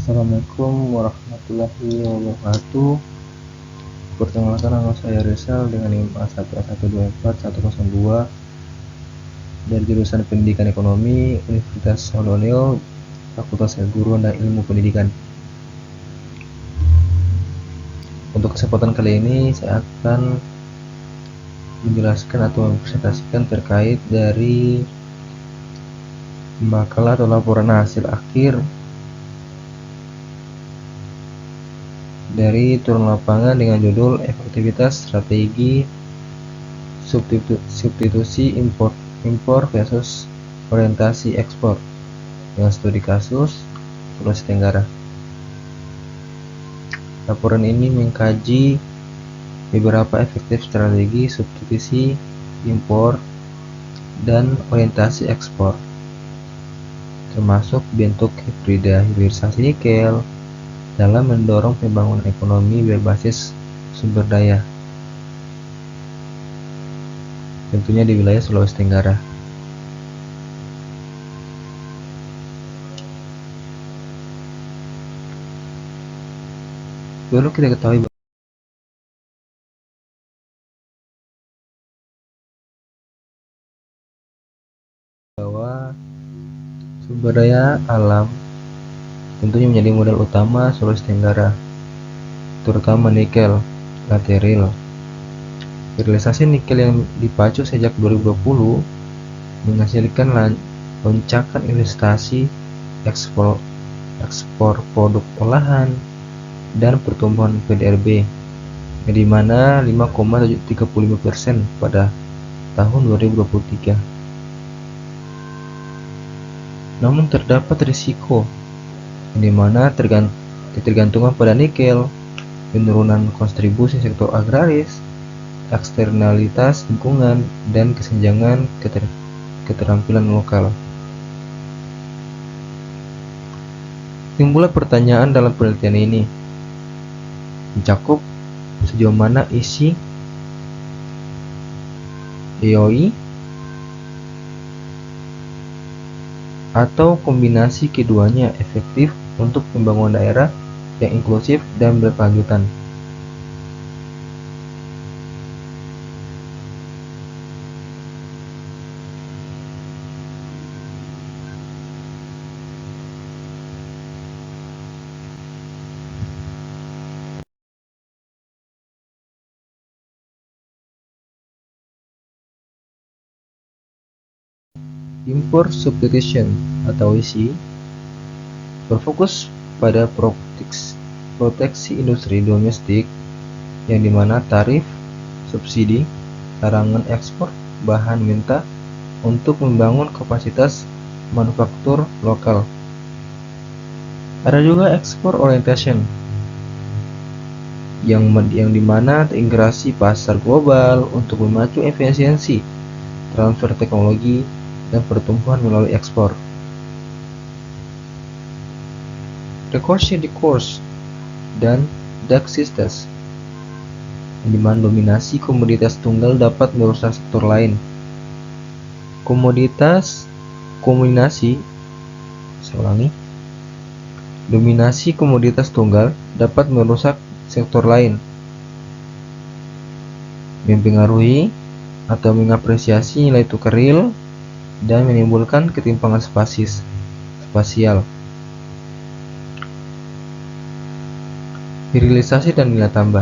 Assalamualaikum warahmatullahi wabarakatuh. Perkenalkan, nama saya Rizal dengan NIM A1A124-102 dari jurusan Pendidikan Ekonomi Universitas Holoneo, Fakultas Keguruan dan Ilmu Pendidikan. Untuk kesempatan kali ini saya akan menjelaskan atau mempresentasikan terkait dari makalah atau laporan hasil akhir dari turun lapangan dengan judul Efektivitas Strategi Substitusi Impor versus Orientasi Ekspor dengan studi kasus Sulawesi Tenggara. Laporan ini mengkaji beberapa efektif strategi substitusi impor dan orientasi ekspor, termasuk bentuk hilirisasi nikel dalam mendorong pembangunan ekonomi berbasis sumber daya, tentunya di wilayah Sulawesi Tenggara. Dulu kita ketahui bahwa sumber daya alam tentunya menjadi modal utama Sulawesi Tenggara, terutama nikel lateril. Realisasi nikel yang dipacu sejak 2020 menghasilkan lonjakan investasi, ekspor produk olahan, dan pertumbuhan PDRB, di mana 5,35% pada tahun 2023. Namun terdapat risiko di mana ketergantungan pada nikel, penurunan kontribusi sektor agraris, eksternalitas lingkungan, dan kesenjangan keterampilan lokal. Timbullah pertanyaan dalam penelitian ini, mencakup sejauh mana isi EOI atau kombinasi keduanya efektif untuk pembangunan daerah yang inklusif dan berkelanjutan. Import substitution atau ISI berfokus pada proteksi industri domestik, yang dimana tarif, subsidi, larangan ekspor bahan mentah untuk membangun kapasitas manufaktur lokal. Ada juga export orientation yang dimana integrasi pasar global untuk memacu efisiensi, transfer teknologi, dan pertumbuhan melalui ekspor. Recursion discourse dan dark sisters, yang dimana dominasi komoditas tunggal dapat merusak sektor lain. Dominasi komoditas tunggal dapat merusak sektor lain, mempengaruhi atau mengapresiasi nilai tukar real, dan menimbulkan ketimpangan spasial. Hilirisasi dan nilai tambah.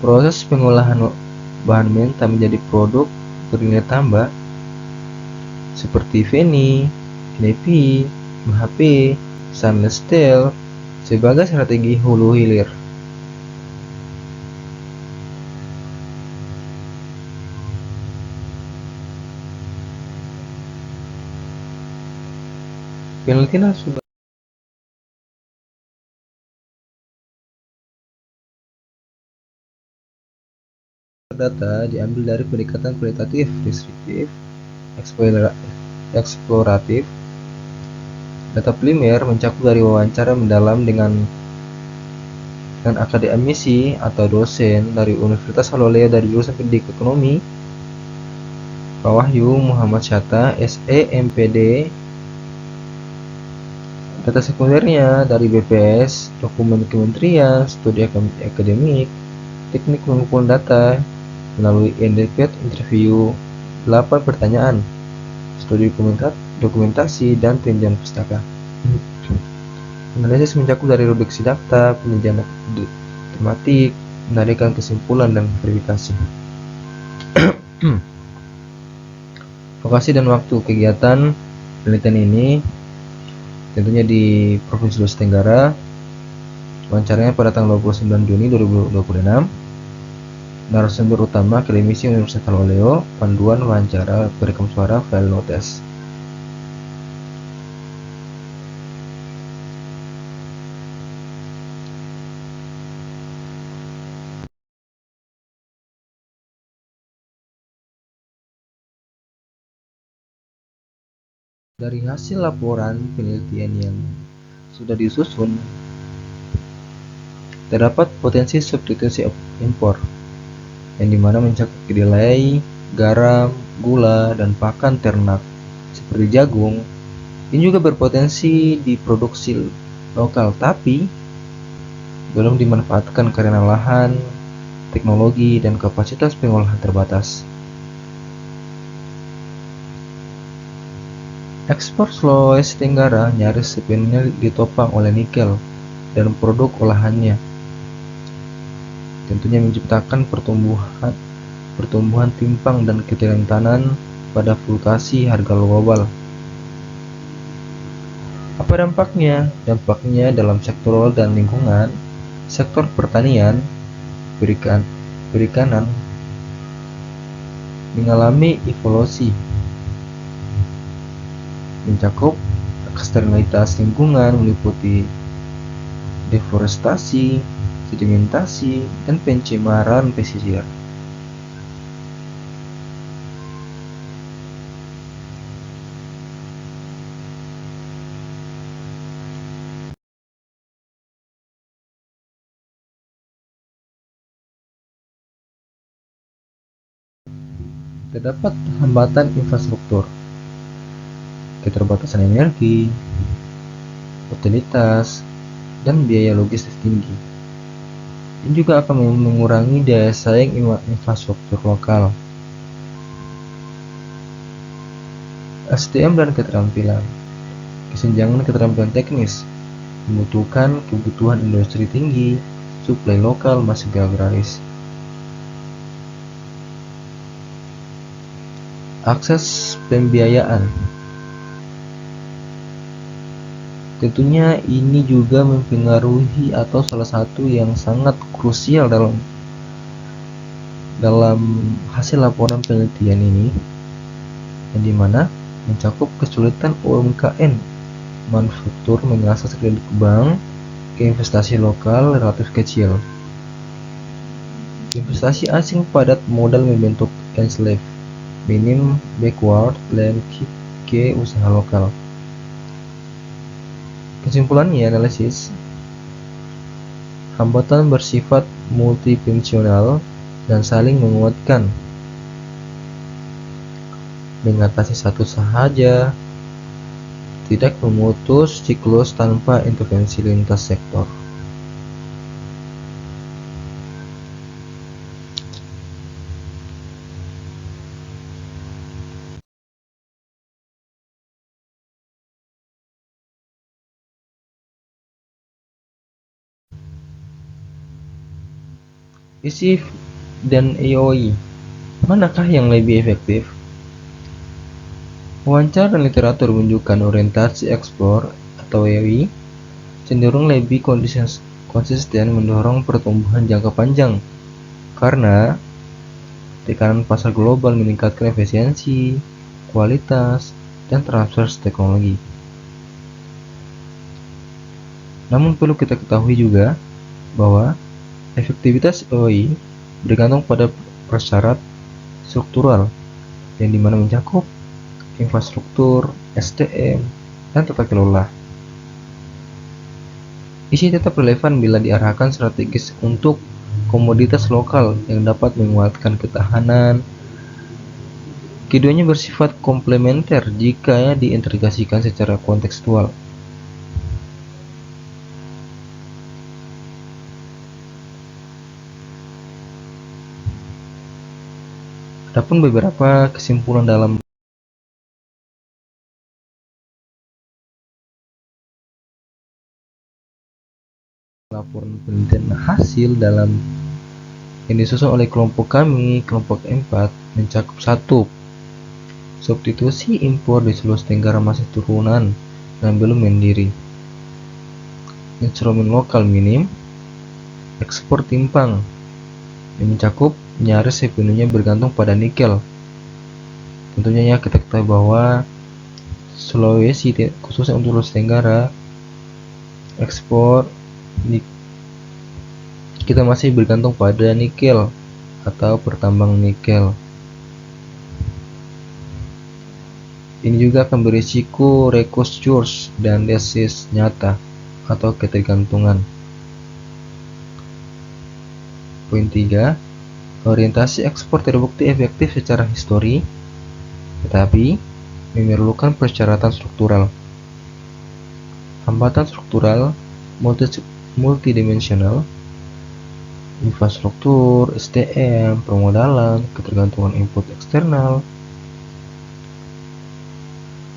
Proses pengolahan bahan mentah menjadi produk bernilai tambah seperti VNI, NEP, MHP, stainless steel sebagai strategi hulu hilir. Penelitian sudah data diambil dari pendekatan kualitatif, deskriptif, eksploratif. Data primer mencakup dari wawancara mendalam dengan akademisi atau dosen dari Universitas Holoneo dari jurusan Pendidikan Ekonomi, Pak Wahyu Muhammad Syatta, SE, MPD. Data Data sekundernya dari BPS, dokumen kementerian, studi akademik, teknik pengumpulan data melalui independent interview, 8 pertanyaan, studi dokumentasi, dan tinjauan pustaka. Analisis mencakup dari reduksi data, penelitian tematik, menarikan kesimpulan, dan verifikasi. Lokasi dan waktu kegiatan penelitian ini tentunya di Provinsi Sulawesi Tenggara. Wawancaranya pada tanggal 29 Juni 2026. Narasumber utama akademisi Universitas Haloleo. Panduan wawancara perekam suara file notes. Dari hasil laporan penelitian yang sudah disusun, terdapat potensi substitusi impor, yang dimana mencakup kedelai, garam, gula, dan pakan ternak seperti jagung. Ini juga berpotensi diproduksi lokal, tapi belum dimanfaatkan karena lahan, teknologi, dan kapasitas pengolahan terbatas. Ekspor Sulawesi Tenggara nyaris sepenuhnya ditopang oleh nikel dan produk olahannya. Tentunya menciptakan pertumbuhan timpang dan keterentanan pada fluktuasi harga global. Apa dampaknya? Dampaknya dalam sektoral dan lingkungan. Sektor pertanian, perikanan mengalami evolusi, mencakup eksternalitas lingkungan meliputi deforestasi, sedimentasi, dan pencemaran pesisir. Terdapat hambatan infrastruktur, keterbatasan energi, utilitas, dan biaya logistik tinggi. Ini juga akan mengurangi daya saing infrastruktur lokal. SDM dan keterampilan. Kesenjangan keterampilan teknis membutuhkan kebutuhan industri tinggi, suplai lokal masih agraris. Akses pembiayaan. Tentunya ini juga mempengaruhi atau salah satu yang sangat krusial dalam hasil laporan penelitian ini, yang dimana mencakup kesulitan UMKM manufaktur mengakses kredit bank ke investasi lokal relatif kecil. Investasi asing padat modal membentuk enslave, minim backward link ke usaha lokal. Kesimpulannya, analisis hambatan bersifat multidimensional dan saling menguatkan. Mengatasi satu saja tidak memutus siklus tanpa intervensi lintas sektor. ISIF dan EOI, manakah yang lebih efektif? Wawancara dan literatur menunjukkan orientasi ekspor atau EOI cenderung lebih konsisten mendorong pertumbuhan jangka panjang karena tekanan pasar global meningkatkan efisiensi, kualitas, dan transfer teknologi. Namun perlu kita ketahui juga bahwa efektivitas EOI bergantung pada prasyarat struktural yang dimana mencakup infrastruktur, SDM, dan tata kelola. Isi tetap relevan bila diarahkan strategis untuk komoditas lokal yang dapat menguatkan ketahanan. Keduanya bersifat komplementer jika diintegrasikan secara kontekstual. Adapun beberapa kesimpulan dalam laporan penelitian hasil dalam yang disusun oleh kelompok kami, kelompok 4, mencakup 1. Substitusi impor di Sulawesi Tenggara masih turunan dan belum mandiri. Instrumen lokal minim, ekspor timpang yang mencakup nyaris sepenuhnya bergantung pada nikel. Tentunya ya kita ketahui bahwa Sulawesi, khususnya untuk Sulawesi Tenggara, ekspor kita masih bergantung pada nikel atau pertambang nikel. Ini juga akan berisiko rekusurs dan desis nyata atau ketergantungan. Poin 3, orientasi ekspor terbukti efektif secara histori, tetapi memerlukan persyaratan struktural. Hambatan struktural multidimensional, infrastruktur, SDM, permodalan, ketergantungan input eksternal.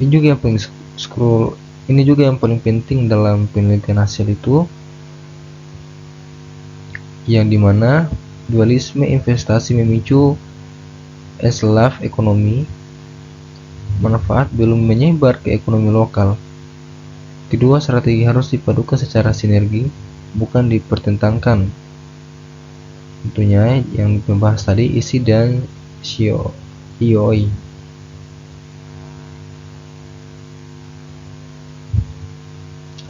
Ini juga yang paling penting dalam penelitian hasil itu, yang dimana dualisme investasi memicu slave ekonomi, manfaat belum menyebar ke ekonomi lokal. Kedua strategi harus dipadukan secara sinergi, bukan dipertentangkan. Tentunya yang dibahas tadi isi dan IOI.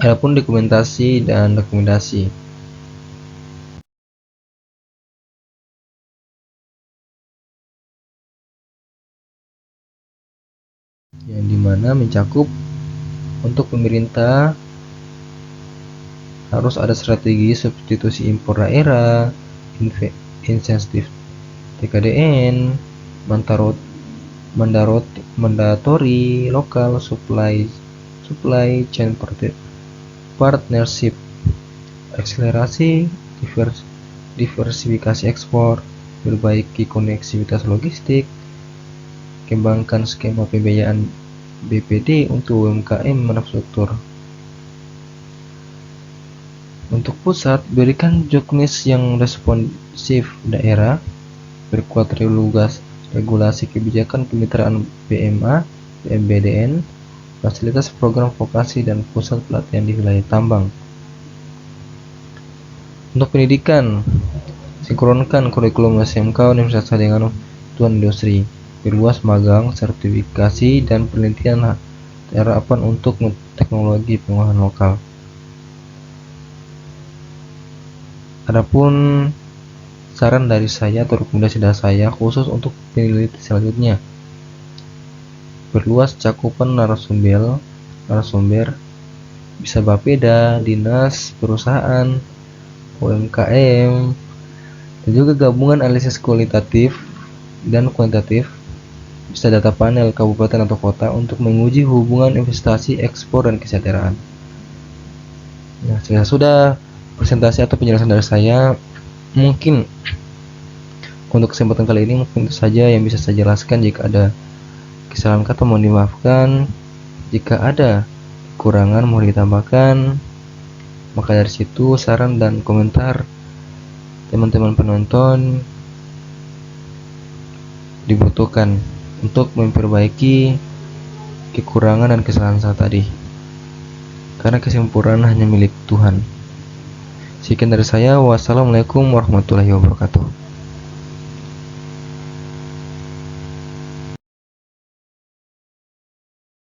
Adapun dokumentasi dan rekomendasi. Yang dimana mencakup untuk pemerintah harus ada strategi substitusi impor daerah, insentif TKDN, mandatory lokal supply chain partnership, akselerasi diversifikasi ekspor, perbaiki koneksivitas logistik, kembangkan skema pembiayaan BPD untuk UMKM manufaktur. Untuk pusat, berikan juknis yang responsif daerah, perkuat regulasi kebijakan kemitraan PMA, PMBDN, fasilitas program vokasi dan pusat pelatihan di wilayah tambang. Untuk pendidikan, sinkronkan kurikulum SMK Universitas dengan tuan industri, perluas magang, sertifikasi, dan penelitian harapan untuk teknologi pengolahan lokal. Adapun saran dari saya atau rekomendasi dari saya khusus untuk penelitian selanjutnya, perluas cakupan narasumber, bisa Bapeda, dinas, perusahaan, UMKM, dan juga gabungan analisis kualitatif dan kuantitatif, bisa data panel kabupaten atau kota untuk menguji hubungan investasi, ekspor, dan kesejahteraan. Nah, sudah presentasi atau penjelasan dari saya. Mungkin untuk kesempatan kali ini mungkin itu saja yang bisa saya jelaskan. Jika ada kesalahan kata mohon dimaafkan, jika ada kekurangan mohon ditambahkan. Maka dari situ saran dan komentar teman-teman penonton dibutuhkan untuk memperbaiki kekurangan dan kesalahan saya tadi, karena kesempurnaan hanya milik Tuhan. Sekian dari saya. Wassalamualaikum warahmatullahi wabarakatuh.